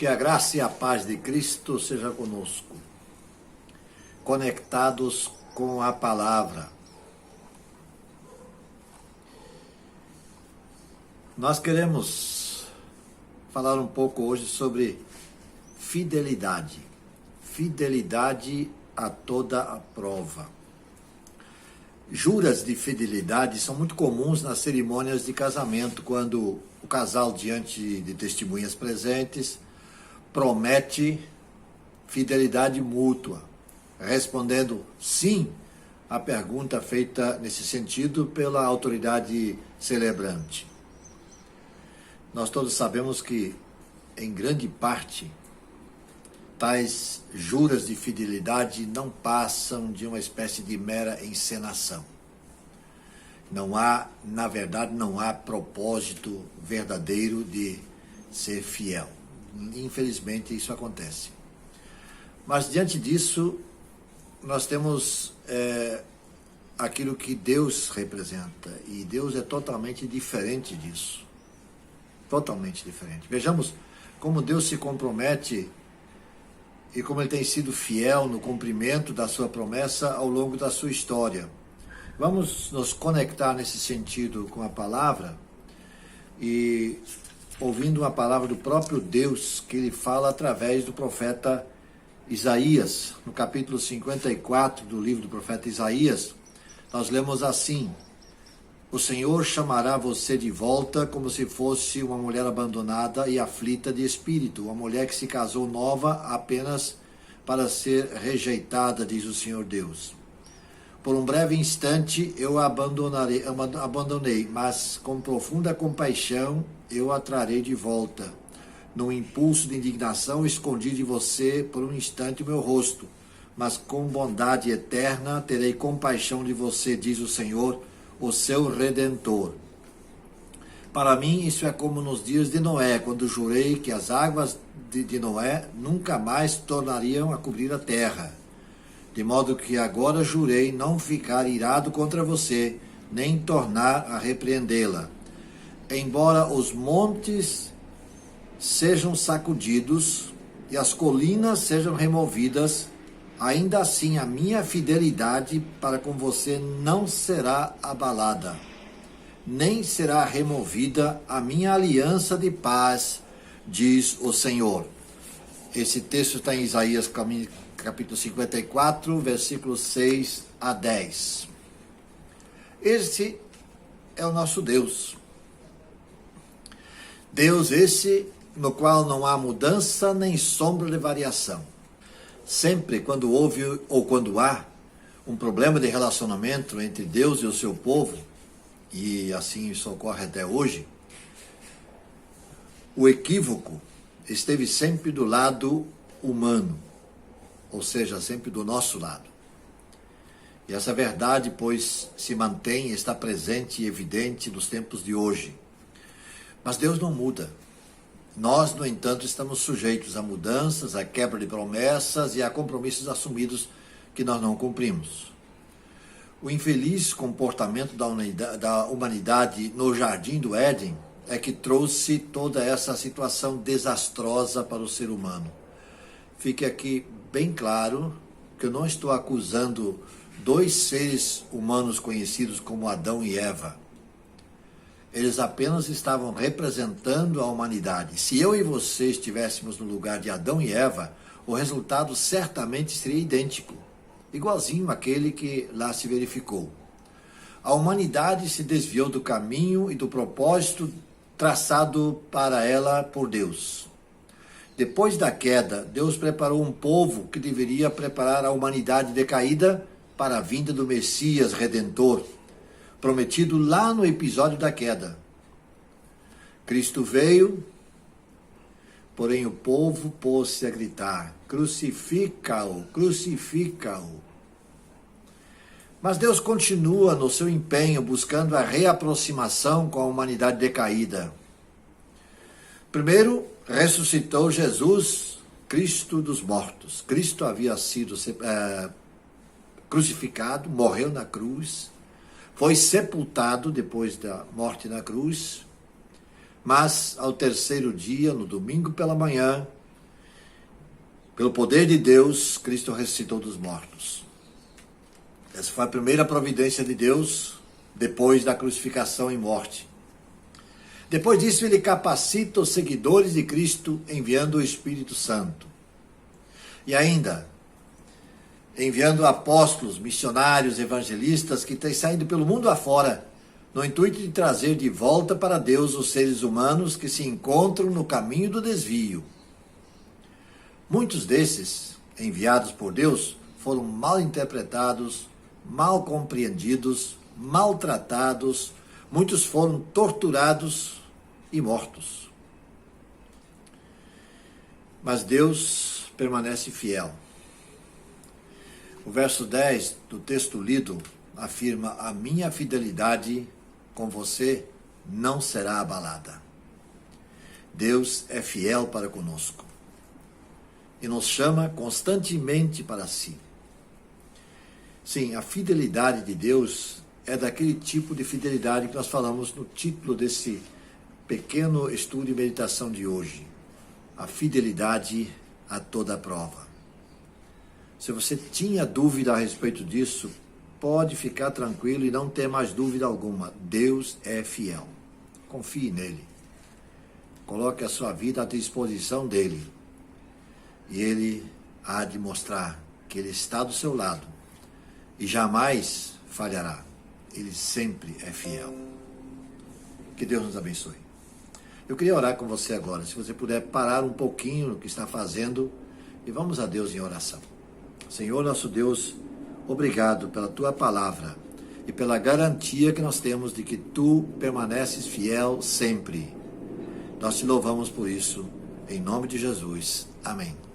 Que a graça e a paz de Cristo seja conosco, conectados com a palavra. Nós queremos falar um pouco hoje sobre fidelidade. Fidelidade a toda a prova. Juras de fidelidade são muito comuns nas cerimônias de casamento, quando o casal, diante de testemunhas presentes, promete fidelidade mútua, respondendo sim à pergunta feita nesse sentido pela autoridade celebrante. Nós todos sabemos que, em grande parte, tais juras de fidelidade não passam de uma espécie de mera encenação. Na verdade, não há propósito verdadeiro de ser fiel. Infelizmente, isso acontece. Mas, diante disso, nós temos aquilo que Deus representa. E Deus é totalmente diferente disso. Totalmente diferente. Vejamos como Deus se compromete e como Ele tem sido fiel no cumprimento da sua promessa ao longo da sua história. Vamos nos conectar nesse sentido com a palavra e ouvindo uma palavra do próprio Deus, que Ele fala através do profeta Isaías. No capítulo 54 do livro do profeta Isaías, nós lemos assim: o Senhor chamará você de volta como se fosse uma mulher abandonada e aflita de espírito, uma mulher que se casou nova apenas para ser rejeitada, diz o Senhor Deus. Por um breve instante eu a abandonei, mas com profunda compaixão eu a trarei de volta. Num impulso de indignação escondi de você por um instante o meu rosto, mas com bondade eterna terei compaixão de você, diz o Senhor, o seu Redentor. Para mim isso é como nos dias de Noé, quando jurei que as águas de Noé nunca mais tornariam a cobrir a terra. De modo que agora jurei não ficar irado contra você, nem tornar a repreendê-la. Embora os montes sejam sacudidos e as colinas sejam removidas, ainda assim a minha fidelidade para com você não será abalada, nem será removida a minha aliança de paz, diz o Senhor. Esse texto está em Isaías capítulo 54, versículos 6 a 10. Esse é o nosso Deus. Deus esse no qual não há mudança nem sombra de variação. Sempre quando houve ou quando há um problema de relacionamento entre Deus e o seu povo, e assim isso ocorre até hoje, o equívoco esteve sempre do lado humano, ou seja, sempre do nosso lado. E essa verdade, pois, se mantém e está presente e evidente nos tempos de hoje. Mas Deus não muda. Nós, no entanto, estamos sujeitos a mudanças, a quebra de promessas e a compromissos assumidos que nós não cumprimos. O infeliz comportamento da humanidade no jardim do Éden é que trouxe toda essa situação desastrosa para o ser humano. Fique aqui bem claro que eu não estou acusando dois seres humanos conhecidos como Adão e Eva. Eles apenas estavam representando a humanidade. Se eu e você estivéssemos no lugar de Adão e Eva, o resultado certamente seria idêntico, igualzinho àquele que lá se verificou. A humanidade se desviou do caminho e do propósito traçado para ela por Deus. Depois da queda, Deus preparou um povo que deveria preparar a humanidade decaída para a vinda do Messias Redentor, prometido lá no episódio da queda. Cristo veio, porém o povo pôs-se a gritar: crucifica-o, crucifica-o. Mas Deus continua no seu empenho, buscando a reaproximação com a humanidade decaída. Primeiro, ressuscitou Jesus, Cristo dos mortos. Cristo havia sido crucificado, morreu na cruz, foi sepultado depois da morte na cruz, mas ao terceiro dia, no domingo pela manhã, Pelo poder de Deus, Cristo ressuscitou dos mortos. Essa foi a primeira providência de Deus depois da crucificação e morte. Depois disso, ele capacita os seguidores de Cristo enviando o Espírito Santo. E ainda, enviando apóstolos, missionários, evangelistas que têm saído pelo mundo afora, no intuito de trazer de volta para Deus os seres humanos que se encontram no caminho do desvio. Muitos desses, enviados por Deus, foram mal interpretados, mal compreendidos, maltratados, muitos foram torturados e mortos. Mas Deus permanece fiel. O verso 10 do texto lido afirma: a minha fidelidade com você não será abalada. Deus é fiel para conosco e nos chama constantemente para si. Sim, a fidelidade de Deus é daquele tipo de fidelidade que nós falamos no título desse pequeno estudo e meditação de hoje. A fidelidade a toda prova. Se você tinha dúvida a respeito disso, pode ficar tranquilo e não ter mais dúvida alguma. Deus é fiel. Confie nele. Coloque a sua vida à disposição dele. E ele há de mostrar que ele está do seu lado e jamais falhará. Ele sempre é fiel. Que Deus nos abençoe. Eu queria orar com você agora. Se você puder parar um pouquinho no que está fazendo e vamos a Deus em oração. Senhor nosso Deus, obrigado pela tua palavra e pela garantia que nós temos de que tu permaneces fiel sempre. Nós te louvamos por isso. Em nome de Jesus. Amém.